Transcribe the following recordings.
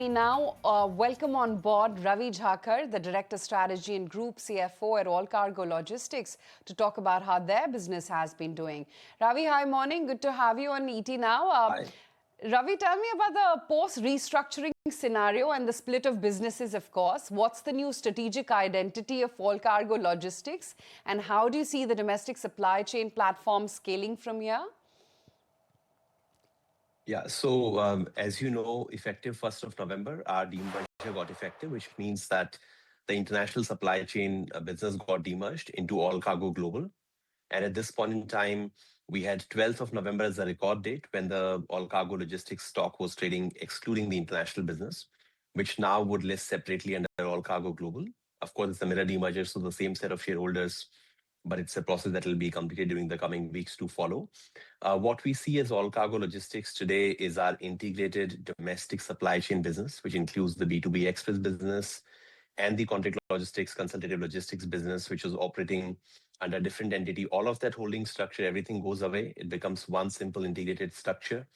We now welcome on board Ravi Jakhar, the Director Strategy and Group CFO at Allcargo Logistics, to talk about how their business has been doing. Ravi, hi, morning. Good to have you on ET now. Hi. Ravi, tell me about the post-restructuring scenario and the split of businesses, of course. What's the new strategic identity of Allcargo Logistics, and how do you see the domestic supply chain platform scaling from here? Yeah, so as you know, effective 1st of November, our demerger got effective, which means that the international supply chain business got demerged into Allcargo Global. And at this point in time, we had 12th of November as the record date when the Allcargo Logistics stock was trading, excluding the international business, which now would list separately under Allcargo Global. Of course, it's a mirror demerger, so the same set of shareholders, but it's a process that will be completed during the coming weeks to follow. What we see as Allcargo Logistics today is our integrated domestic supply chain business, which includes the B2B express business and the contract logistics, consultative logistics business, which was operating under a different entity. All of that holding structure, everything goes away. It becomes one simple integrated structure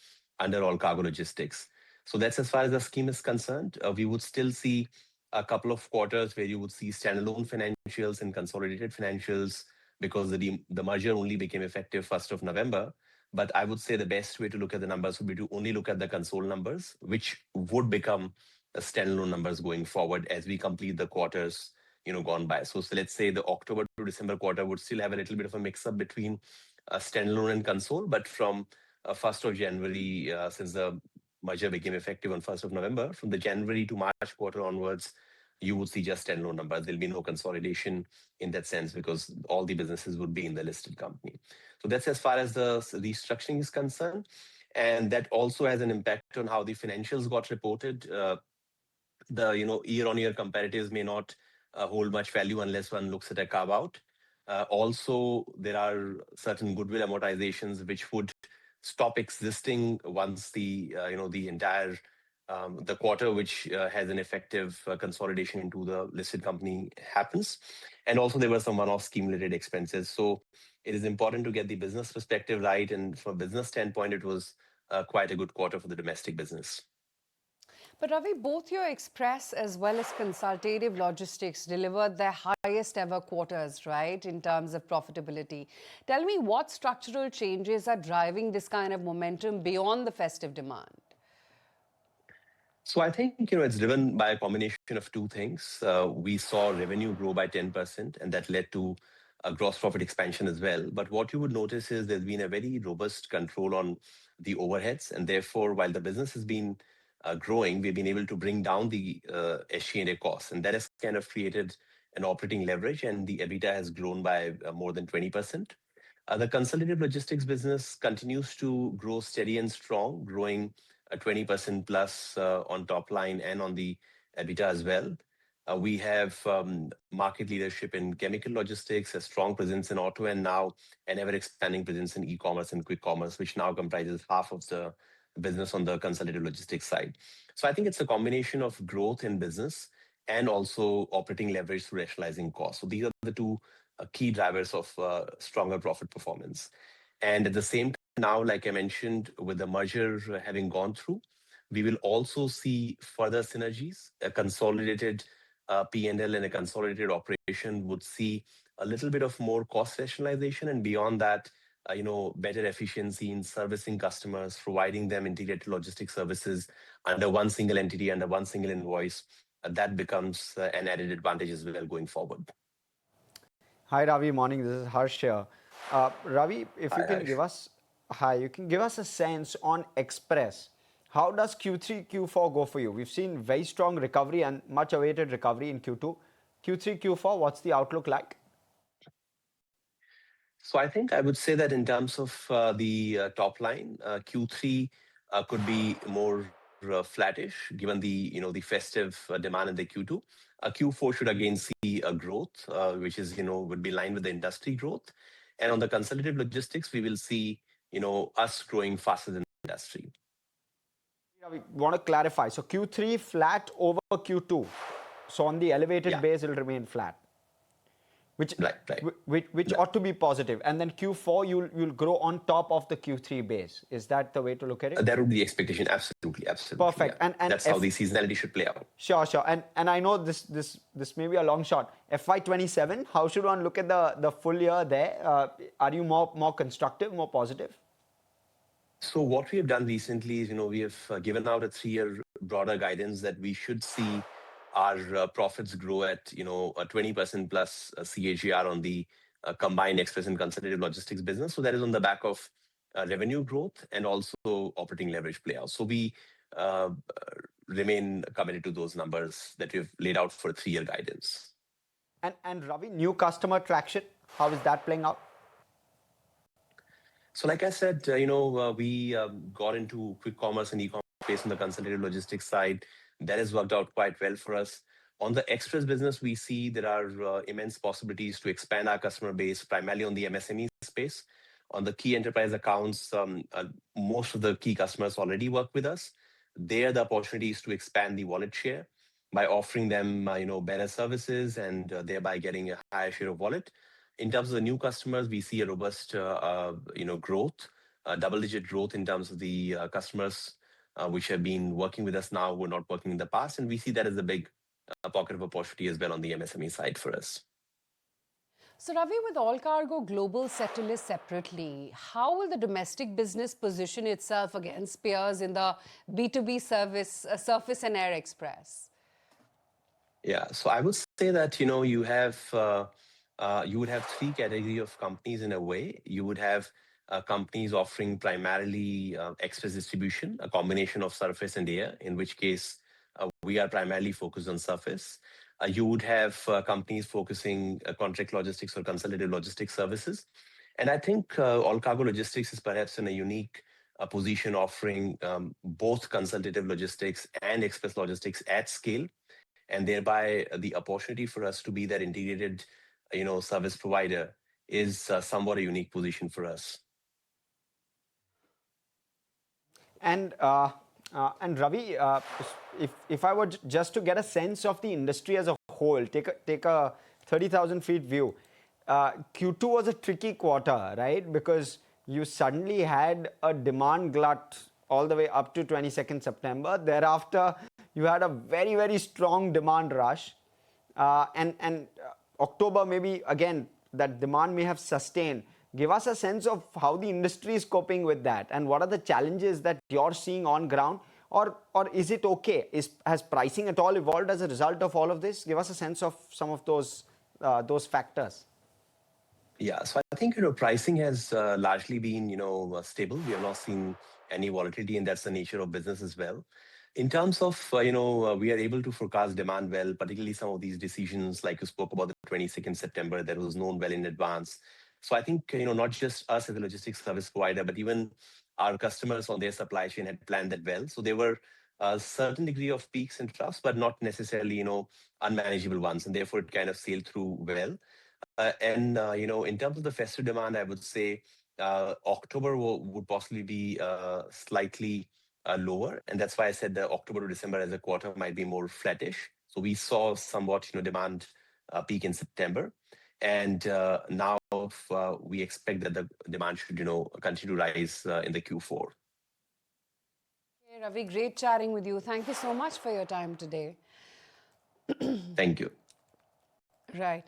under Allcargo Logistics. So that's as far as the scheme is concerned. We would still see a couple of quarters where you would see standalone financials and consolidated financials because the merger only became effective 1st of November. But I would say the best way to look at the numbers would be to only look at the console numbers, which would become standalone numbers going forward as we complete the quarters, gone by. So let's say the October to December quarter would still have a little bit of a mix-up between standalone and console, but from 1st of January, since the merger became effective on 1st of November, from the January to March quarter onwards, you would see just standalone numbers. There'll be no consolidation in that sense because all the businesses would be in the listed company. So that's as far as the restructuring is concerned. And that also has an impact on how the financials got reported. The year-on-year comparatives may not hold much value unless one looks at a carve-out. Also, there are certain goodwill amortizations which would stop existing once the entire the quarter which has an effective consolidation into the listed company happens. And also there were some one-off scheme-related expenses. So it is important to get the business perspective right. And from a business standpoint, it was quite a good quarter for the domestic business. But Ravi, both your express as well as consultative logistics delivered their highest ever quarters, right, in terms of profitability. Tell me what structural changes are driving this kind of momentum beyond the festive demand? So I think, it's driven by a combination of two things. We saw revenue grow by 10%, and that led to a gross profit expansion as well. But what you would notice is there's been a very robust control on the overheads. And therefore, while the business has been growing, we've been able to bring down the SG&A costs. And that has kind of created an operating leverage, and the EBITDA has grown by more than 20%. The consultative logistics business continues to grow steady and strong, growing 20% plus on top line and on the EBITDA as well. We have market leadership in chemical logistics, a strong presence in auto, and now an ever-expanding presence in e-commerce and quick commerce, which now comprises half of the business on the consultative logistics side. So I think it's a combination of growth in business and also operating leverage through rationalizing costs. So these are the two key drivers of stronger profit performance. And at the same time, now, like I mentioned, with the merger having gone through, we will also see further synergies. A consolidated P&L and a consolidated operation would see a little bit of more cost rationalization, and beyond that, better efficiency in servicing customers, providing them integrated logistics services under one single entity, under one single invoice. That becomes an added advantage as well going forward. Hi, Ravi. Morning. This is Harsh here. Ravi, if you can give us a sense on Express. How does Q3, Q4 go for you? We've seen very strong recovery and much awaited recovery in Q2. Q3, Q4, what's the outlook like? So I think I would say that in terms of the top line, Q3 could be more flattish given the festive demand in the Q2. Q4 should again see a growth, which is would be in line with the industry growth. And on the consultative logistics, we will see us growing faster than the industry. We want to clarify. So Q3 flat over Q2. So on the elevated base, it will remain flat. which Right. which ought to be positive, and then Q4 you'll grow on top of the Q3 base. Is that the way to look at it? That would be the expectation. Absolutely. Perfect. Yeah. And That's how the seasonality should play out. Sure. And I know this may be a long shot. FY27, how should one look at the full year there? Are you more constructive, more positive? So what we have done recently is, we have given out a 3-year broader guidance that we should see our profits grow at, a 20% plus CAGR on the combined express and consultative logistics business. So that is on the back of revenue growth and also operating leverage play out. So we remain committed to those numbers that we've laid out for 3-year guidance. And Ravi, new customer traction, how is that playing out? So like I said, we got into quick commerce and e-commerce space on the consultative logistics side. That has worked out quite well for us. On the express business, we see there are immense possibilities to expand our customer base, primarily on the MSME space. On the key enterprise accounts, most of the key customers already work with us. There, the opportunity is to expand the wallet share by offering them, better services and thereby getting a higher share of wallet. In terms of the new customers, we see a robust, growth, double-digit growth in terms of the customers which have been working with us now, who were not working in the past, and we see that as a big pocket of opportunity as well on the MSME side for us. So, Ravi, with Allcargo Global set to list separately, how will the domestic business position itself against peers in the B2B service, surface and air express? Yeah, so I would say that you would have 3 categories of companies in a way. You would have companies offering primarily express distribution, a combination of surface and air, in which case we are primarily focused on surface. You would have companies focusing contract logistics or consultative logistics services. And I think Allcargo Logistics is perhaps in a unique position offering both consultative logistics and express logistics at scale, and thereby the opportunity for us to be that integrated service provider is somewhat a unique position for us. And Ravi, if I were just to get a sense of the industry as a whole, take a 30,000 feet view. Q2 was a tricky quarter, right? Because you suddenly had a demand glut all the way up to 22nd September. Thereafter, you had a very, very strong demand rush. And October, maybe again, that demand may have sustained. Give us a sense of how the industry is coping with that, and what are the challenges that you're seeing on ground, or is it okay? Has pricing at all evolved as a result of all of this? Give us a sense of some of those factors. Yeah, so I think pricing has largely been stable. We have not seen any volatility, and that's the nature of business as well. In terms of we are able to forecast demand well, particularly some of these decisions, like you spoke about the 22nd September, that was known well in advance. So I think not just us as a logistics service provider, but even our customers on their supply chain had planned that well. So there were a certain degree of peaks and troughs, but not necessarily unmanageable ones, and therefore it kind of sailed through well. And in terms of the festive demand, I would say October would possibly be slightly lower, and that's why I said that October to December as a quarter might be more flattish. So we saw somewhat demand peak in September, and now we expect that the demand should continue to rise in the Q4. Hey, Ravi, great chatting with you. Thank you so much for your time today. Thank you. Right.